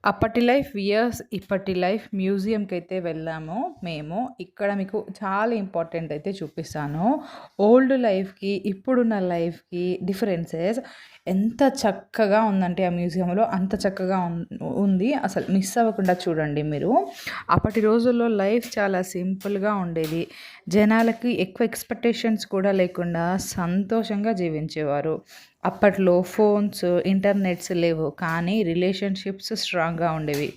అప్పటి life weirs, ఇప్పటి life మ్యూజియంకైతే వెళ్ళాము మేము. ఇక్కడ మీకు చాలా ఇంపార్టెంట్ అయితే చూపిస్తాను. ఓల్డ్ లైఫ్‌కి, ఇప్పుడున్న లైఫ్‌కి డిఫరెన్సెస్ ఎంత చక్కగా ఉందంటే ఆ మ్యూజియంలో అంత చక్కగా ఉంది. అసలు మిస్ అవ్వకుండా చూడండి మీరు. అప్పటి రోజుల్లో లైఫ్ చాలా సింపుల్‌గా ఉండేది. జనాలకి ఎక్కువ ఎక్స్‌పెక్టేషన్స్ కూడా లేకుండా సంతోషంగా జీవించేవారు. అప్పట్లో ఫోన్స్, ఇంటర్నెట్స్ లేవు. కానీ రిలేషన్‌షిప్స్ స్ట్రాంగ్‌గా ఉండేవి.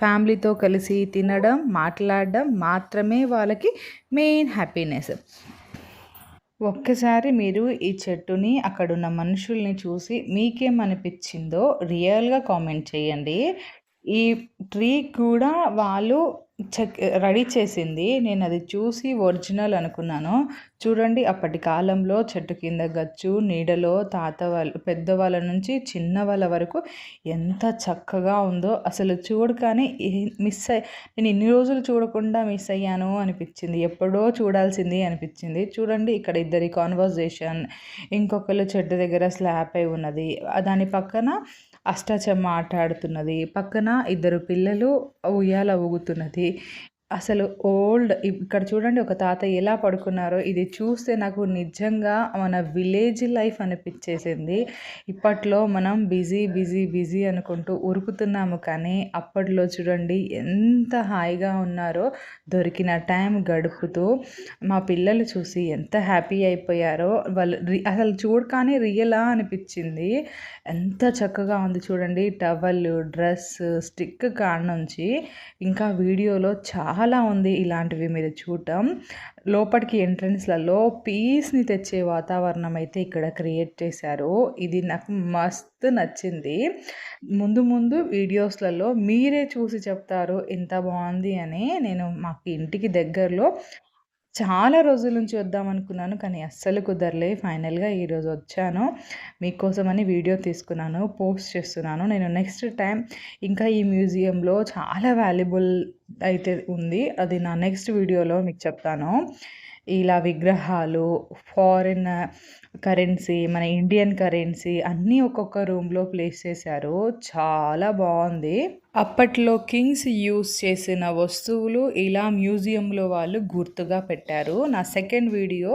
ఫ్యామిలీతో కలిసి తినడం, మాట్లాడడం మాత్రమే వాళ్ళకి మెయిన్ హ్యాపీనెస్. ఒక్కసారి మీరు ఈ చెట్టుని, అక్కడున్న మనుషుల్ని చూసి మీకేమనిపిచ్చిందో రియల్‌గా కామెంట్ చేయండి. ఈ ట్రీ కూడా వాళ్ళు రెడీ చేసింది. నేనది చూసి ఒరిజినల్ అనుకున్నాను. చూడండి అప్పటి కాలంలో చెట్టు కింద గచ్చు, నీడలో పెద్దవాళ్ళ నుంచి చిన్నవాళ్ళ వరకు ఎంత చక్కగా ఉందో అసలు చూడగానే నేను ఇన్ని రోజులు చూడకుండా మిస్ అయ్యాను అనిపిచ్చింది. ఎప్పుడో చూడాల్సింది అనిపిచ్చింది. చూడండి ఇక్కడ ఇద్దరి కాన్వర్జేషన్, ఇంకొకళ్ళు చెట్టు దగ్గర స్లాప్ అయి ఉన్నది. దాని పక్కన అష్టాచెమ్మ ఆట ఆడుతున్నది. పక్కన ఇద్దరు పిల్లలు ఉయ్యాల ఊగుతున్నది. అసలు ఇక్కడ చూడండి ఒక తాతయ్య ఎలా పడుకున్నారో, ఇది చూస్తే నాకు నిజంగా మన విలేజ్ లైఫ్ అనిపిచ్చేసింది. ఇప్పట్లో మనం బిజీ, బిజీ, బిజీ అనుకుంటూ ఉరుకుతున్నాము కానీ, అప్పట్లో చూడండి ఎంత హాయిగా ఉన్నారో దొరికిన టైం గడుపుతూ. మా పిల్లలు చూసి ఎంత హ్యాపీ అయిపోయారో వాళ్ళు అసలు చూడగానే రియలా అనిపిచ్చింది. ఎంత చక్కగా ఉంది చూడండి. టవలు, డ్రెస్సు, స్టిక్ కాడనుంచి ఇంకా వీడియోలో చాలా ఉంది ఇలాంటివి మీరు చూడటం. లోపటికి ఎంట్రన్స్‌లలో పీస్‌ని తెచ్చే వాతావరణం అయితే ఇక్కడ క్రియేట్ చేశారు. ఇది నాకు మస్తు నచ్చింది. ముందు ముందు వీడియోస్‌లలో మీరే చూసి చెప్తారు ఎంత బావుంది అని. నేను మాకు ఇంటికి దగ్గరలో చాలా రోజుల నుంచి వద్దామనుకున్నాను. కానీ అస్సలు కుదరలే. ఫైనల్‌గా ఈరోజు వచ్చాను. మీకోసమని వీడియో తీసుకున్నాను. పోస్ట్ చేస్తున్నాను. నేను నెక్స్ట్ టైం ఇంకా ఈ మ్యూజియంలో చాలా వాల్యుబుల్ అయితే ఉంది. అది నా నెక్స్ట్ వీడియోలో మీకు చెప్తాను. ఇలా విగ్రహాలు, ఫారిన్ కరెన్సీ, మన ఇండియన్ కరెన్సీ అన్నీ ఒక్కొక్క రూమ్‌లో ప్లేస్ చేశారు. చాలా బావుంది. అప్పట్లో కింగ్స్ యూజ్ చేసిన వస్తువులు ఇలా మ్యూజియంలో వాళ్ళు గుర్తుగా పెట్టారు. నా సెకండ్ వీడియో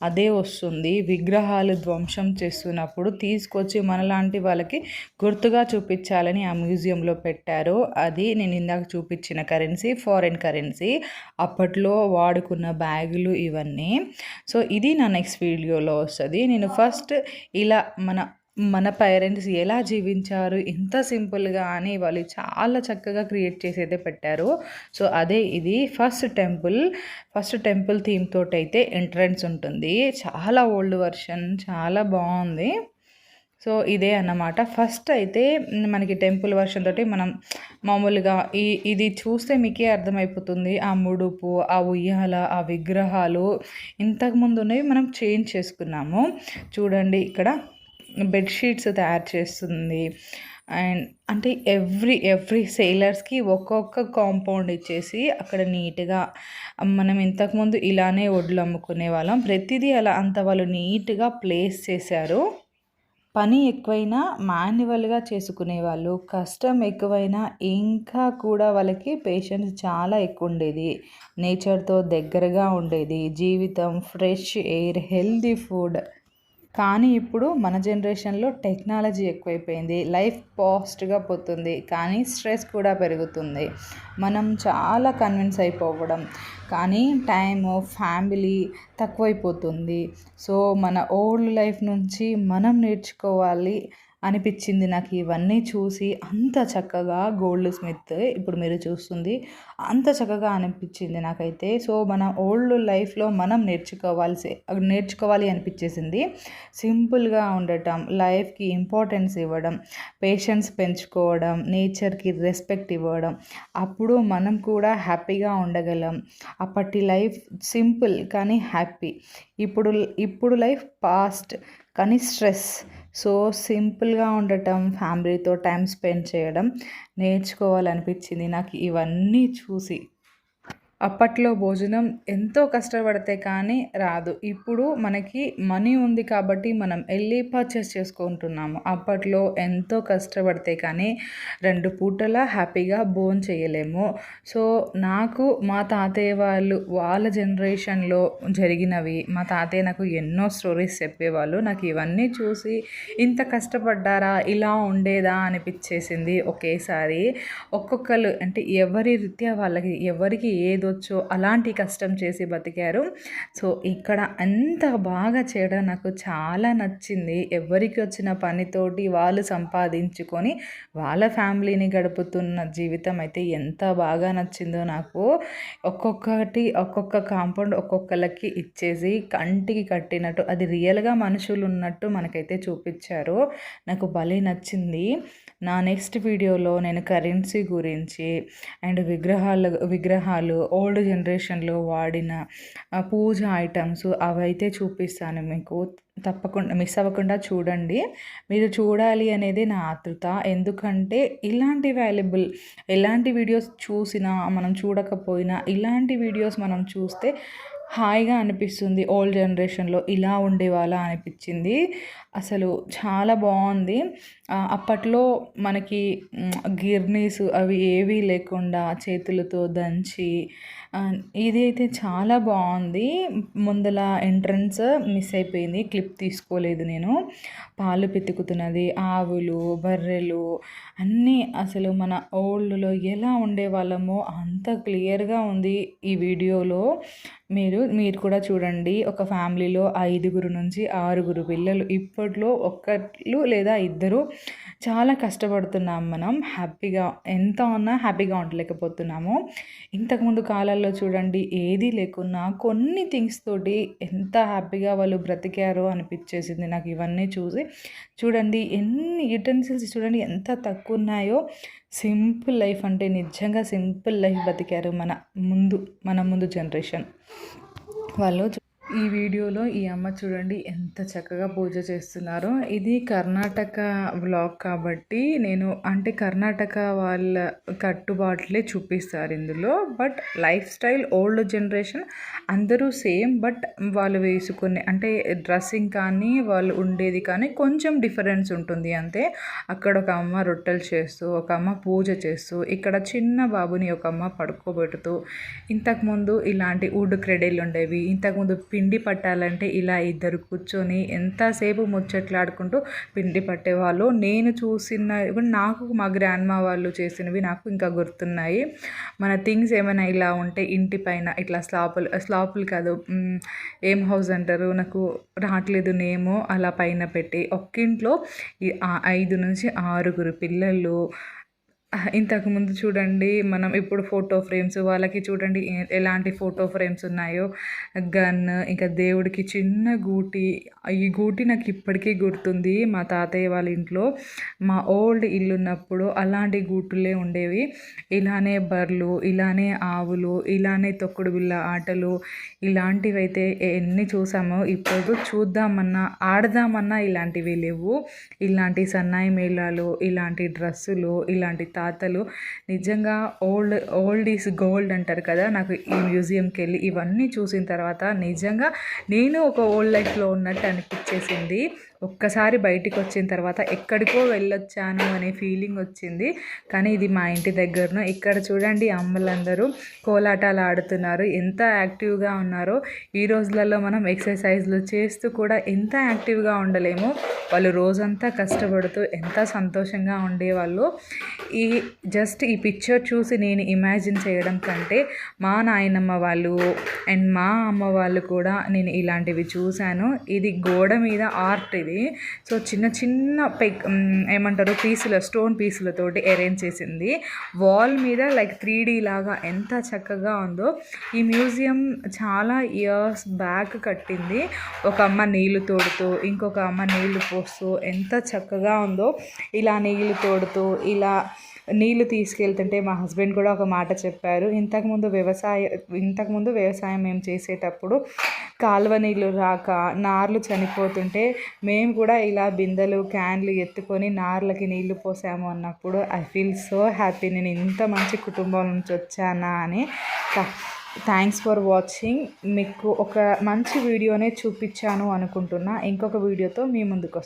అదే వస్తుంది. విగ్రహాలు ధ్వంసం చేస్తున్నప్పుడు తీసుకొచ్చి మనలాంటి వాళ్ళకి గుర్తుగా చూపించాలని ఆ మ్యూజియంలో పెట్టారు. అది నేను ఇందాక చూపించిన కరెన్సీ, ఫారిన్ కరెన్సీ. అప్పట్లో వాడుకున్న బ్యాగులు ఇవన్నీ. సో, ఇది నా నెక్స్ట్ వీడియోలో వస్తది. నేను ఫస్ట్ ఇలా మన పేరెంట్స్ ఎలా జీవించారు ఇంత సింపుల్‌గా అని వాళ్ళు చాలా చక్కగా క్రియేట్ చేసి అయితే పెట్టారు. సో, అదే ఇది ఫస్ట్ టెంపుల్ థీమ్ తోటైతే ఎంట్రన్స్ ఉంటుంది. చాలా ఓల్డ్ వర్షన్ చాలా బావుంది. సో, ఇదే అన్నమాట. ఫస్ట్ అయితే మనకి టెంపుల్ వర్షన్ తోటి మనం మామూలుగా ఇది చూస్తే మీకే అర్థమైపోతుంది. ఆ ముడుపు, ఆ ఉయ్యాల, ఆ విగ్రహాలు ఇంతకుముందు ఉన్నవి మనం చేంజ్ చేసుకున్నాము. చూడండి ఇక్కడ బెడ్‌షీట్స్ తయారు చేస్తుంది. అండ్ అంటే ఎవ్రీ సెయిలర్స్‌కి ఒక్కొక్క కాంపౌండ్ ఇచ్చేసి అక్కడ నీట్‌గా మనం ఇంతకుముందు ఇలానే వడ్లు అమ్ముకునేవాళ్ళం. ప్రతిదీ అలా అంత వాళ్ళు నీట్‌గా ప్లేస్ చేశారు. పని ఎక్కువైనా మాన్యువల్‌గా చేసుకునేవాళ్ళు. కష్టం ఎక్కువైనా ఇంకా కూడా వాళ్ళకి పేషెన్స్ చాలా ఎక్కువుండేది. నేచర్‌తో దగ్గరగా ఉండేది. జీవితం, ఫ్రెష్ ఎయిర్, హెల్తీ ఫుడ్. కానీ ఇప్పుడు మన జనరేషన్‌లో టెక్నాలజీ ఎక్కువైపోయింది. లైఫ్ ఫాస్ట్‌గా పోతుంది. కానీ స్ట్రెస్ కూడా పెరుగుతుంది. మనం చాలా కన్విన్స్ అయిపోవడం. కానీ టైము, ఫ్యామిలీ తక్కువైపోతుంది. సో, మన ఓల్డ్ లైఫ్ నుంచి మనం నేర్చుకోవాలి అనిపిచ్చింది నాకు ఇవన్నీ చూసి. అంత చక్కగా గోల్డ్ స్మిత్ ఇప్పుడు మీరు చూస్తుంది. అంత చక్కగా అనిపిచ్చింది నాకైతే. సో, మన ఓల్డ్ లైఫ్‌లో మనం నేర్చుకోవాలి అనిపిచ్చేసింది. సింపుల్‌గా ఉండటం, లైఫ్‌కి ఇంపార్టెన్స్ ఇవ్వడం, పేషెన్స్ పెంచుకోవడం, నేచర్‌కి రెస్పెక్ట్ ఇవ్వడం. అప్పుడు మనం కూడా హ్యాపీగా ఉండగలం. అప్పటి లైఫ్ సింపుల్ కానీ హ్యాపీ. ఇప్పుడు లైఫ్ ఫాస్ట్ కానీ స్ట్రెస్. సో, సింపుల్‌గా ఉండటం, ఫ్యామిలీతో టైమ్ స్పెండ్ చేయడం నేర్చుకోవాలనిపించింది నాకు ఇవన్నీ చూసి. అప్పట్లో భోజనం ఎంతో కష్టపడితే కానీ రాదు. ఇప్పుడు మనకి మనీ ఉంది కాబట్టి మనం ఎళ్లి పర్చేస్ చేసుకుంటున్నాము. అప్పట్లో ఎంతో కష్టపడితే కానీ 2 పూటలా హ్యాపీగా భోంచేయలేము. సో, నాకు మా తాతయ్య వాళ్ళ జనరేషన్‌లో జరిగినవి మా తాతయ్య నాకు ఎన్నో స్టోరీస్ చెప్పేవాళ్ళు. నాకు ఇవన్నీ చూసి ఇంత కష్టపడ్డారా? ఇలా ఉండేదా? అనిపిచ్చేసింది ఒకేసారి. ఒక్కొక్కళ్ళు అంటే ఎవరి రీత్యా వాళ్ళకి ఎవరికి ఏదొచ్చో అలాంటి కష్టం చేసి బతికారు. సో, ఇక్కడ అంత బాగా చేయడం నాకు చాలా నచ్చింది. ఎవరికి వచ్చిన పనితోటి వాళ్ళు సంపాదించుకొని వాళ్ళ ఫ్యామిలీని గడుపుతున్న జీవితం అయితే ఎంత బాగా నచ్చిందో నాకు. ఒక్కొక్క కాంపౌండ్ ఒక్కొక్కళ్ళకి ఇచ్చేసి కంటికి కట్టినట్టు అది రియల్‌గా మనుషులున్నట్టు మనకైతే చూపిచ్చారు. నాకు భలే నచ్చింది. నా నెక్స్ట్ వీడియోలో నేను కరెన్సీ గురించి అండ్ విగ్రహాలు ఓల్డ్ జనరేషన్‌లో వాడిన పూజ ఐటమ్స్ అవైతే చూపిస్తాను మీకు. తప్పకుండా మిస్ అవ్వకుండా చూడండి. మీరు చూడాలి అనేది నా ఆతృత. ఎందుకంటే ఇలాంటి ఎలాంటి వీడియోస్ చూసినా, మనం చూడకపోయినా ఇలాంటి వీడియోస్ మనం చూస్తే హాయిగా అనిపిస్తుంది. ఓల్డ్ జనరేషన్‌లో ఇలా ఉండేవాళ్ళా అనిపించింది. అసలు చాలా బాగుంది. అప్పట్లో మనకి గిర్నీస్ అవి ఏవీ లేకుండా చేతులతో దంచి ఇది అయితే చాలా బాగుంది. ముందల ఎంట్రన్స్ మిస్ అయిపోయింది. క్లిప్ తీసుకోలేదు నేను. పాలు పితుకుతున్నది, ఆవులు, బర్రెలు అన్నీ అసలు మన ఓల్డ్‌లో ఎలా ఉండేవాళ్ళమో అంత క్లియర్‌గా ఉంది ఈ వీడియోలో. మీరు కూడా చూడండి. ఒక ఫ్యామిలీలో 5 నుంచి 6 పిల్లలు. ఇప్పట్లో ఒక్కళ్ళు లేదా ఇద్దరు చాలా కష్టపడుతున్నాం మనం. ఎంత ఉన్నా హ్యాపీగా ఉండలేకపోతున్నాము. ఇంతకుముందు కాలాల్లో చూడండి ఏదీ లేకున్నా కొన్ని థింగ్స్ తోటి ఎంత హ్యాపీగా వాళ్ళు బ్రతికారో అనిపించేసింది నాకు ఇవన్నీ చూసి. చూడండి ఎన్ని యుటెన్సిల్స్ చూడండి ఎంత తక్కువ ఉన్నాయో. సింపుల్ లైఫ్ అంటే నిజంగా సింపుల్ లైఫ్ బతికారు మన ముందు జనరేషన్ వాళ్ళు. ఈ వీడియోలో ఈ అమ్మ చూడండి ఎంత చక్కగా పూజ చేస్తున్నారో. ఇది కర్ణాటక వ్లాగ్ కాబట్టి అంటే కర్ణాటక వాళ్ళ కట్టుబాట్లే చూపిస్తారు ఇందులో. But life style old generation అందరూ సేమ్. బట్ వాళ్ళు వేసుకునే అంటే డ్రెస్సింగ్ కానీ వాళ్ళు ఉండేది కానీ కొంచెం డిఫరెన్స్ ఉంటుంది అంతే. అక్కడ ఒక అమ్మ రొట్టెలు చేస్తూ, ఒక అమ్మ పూజ చేస్తూ, ఇక్కడ చిన్న బాబుని ఒక అమ్మ పడుకోబెడుతూ. ఇంతకుముందు ఇలాంటి వుడ్ క్రెడేలు ఉండేవి. ఇంతకుముందు పిండి పట్టాలంటే ఇలా ఇద్దరు కూర్చొని ఎంతసేపు ముచ్చట్లాడుకుంటూ పిండి పట్టేవాళ్ళు. నేను నాకు మా గ్రాండ్మా వాళ్ళు చేసినవి నాకు ఇంకా గుర్తున్నాయి. మన థింగ్స్ ఏమైనా ఇలా ఉంటే ఇంటి పైన ఇట్లా స్లాపులు కాదు, ఏం హౌస్ అంటారు నాకు రావట్లేదు నేమో, అలా పైన పెట్టి ఒక్కింట్లో 5 నుంచి 6 పిల్లలు. ఇంతకుముందు చూడండి మనం ఇప్పుడు ఫోటో ఫ్రేమ్స్ వాళ్ళకి చూడండి ఎలాంటి ఫోటో ఫ్రేమ్స్ ఉన్నాయో. గన్, ఇంకా దేవుడికి చిన్న గూటి. ఈ గూటి నాకు ఇప్పటికీ గుర్తుంది. మా తాతయ్య వాళ్ళ ఇంట్లో మా ఓల్డ్ ఇల్లు ఉన్నప్పుడు అలాంటి గూటులే ఉండేవి. ఇలానే బర్రెలు, ఇలానే ఆవులు, ఇలానే తొక్కుడు బిళ్ళ ఆటలు ఇలాంటివి అయితే ఎన్ని చూసామో. ఇప్పుడు చూద్దామన్నా ఆడదామన్నా ఇలాంటివి లేవు. ఇలాంటి సన్నాయి మేళాలు, ఇలాంటి డ్రెస్సులు, ఇలాంటి తాతలు నిజంగా ఓల్డ్ ఈజ్ గోల్డ్ అంటారు కదా. నాకు ఈ మ్యూజియంకి వెళ్ళి ఇవన్నీ చూసిన తర్వాత నిజంగా నేను ఒక ఓల్డ్ లైఫ్లో ఉన్నట్టు అనిపించేసింది. ఒక్కసారి బయటికి వచ్చిన తర్వాత ఎక్కడికో వెళ్ళొచ్చాను అనే ఫీలింగ్ వచ్చింది. కానీ ఇది మా ఇంటి దగ్గరను. ఇక్కడ చూడండి అమ్మలందరూ కోలాటాలు ఆడుతున్నారు. ఎంత యాక్టివ్గా ఉన్నారో. ఈ రోజులలో మనం ఎక్సర్సైజ్లు చేస్తూ కూడా ఎంత యాక్టివ్గా ఉండలేము. వాళ్ళు రోజంతా కష్టపడుతూ ఎంత సంతోషంగా ఉండేవాళ్ళు. ఈ పిక్చర్ చూసి నేను ఇమాజిన్ చేయడం కంటే మా నాయనమ్మ వాళ్ళు అండ్ మా అమ్మ వాళ్ళు కూడా నేను ఇలాంటివి చూశాను. ఇది గోడ మీద ఆర్ట్ ఇది. సో చిన్న ఏమంటారు స్టోన్ పీసులతోటి అరేంజ్ చేసింది. వాల్ మీద లైక్ 3D లాగా ఎంత చక్కగా ఉందో. ఈ మ్యూజియం చాలా ఇయర్స్ బ్యాక్ కట్టింది. ఒక అమ్మ నీళ్లు తోడుతూ, ఇంకొక అమ్మ నీళ్లు పోస్తూ ఎంత చక్కగా ఉందో. ఇలా నీళ్లు తోడుతూ ఇలా నీళ్లు తీసుకెళ్తుంటే మా హస్బెండ్ కూడా ఒక మాట చెప్పారు. ఇంతకుముందు వ్యవసాయం మేము చేసేటప్పుడు కాలువ నీళ్ళు రాక నార్లు చనిపోతుంటే మేము కూడా ఇలా బిందెలు క్యాన్లు ఎత్తుకొని నార్లకి నీళ్లు పోసాము అన్నప్పుడు ఐ ఫీల్ సో హ్యాపీ. నేను ఇంత మంచి కుటుంబం నుంచి వచ్చానా అని. Thanks for watching. మీకు ఒక మంచి వీడియోనే చూపించాను అనుకుంటున్నా. ఇంకొక వీడియోతో మీ ముందుకు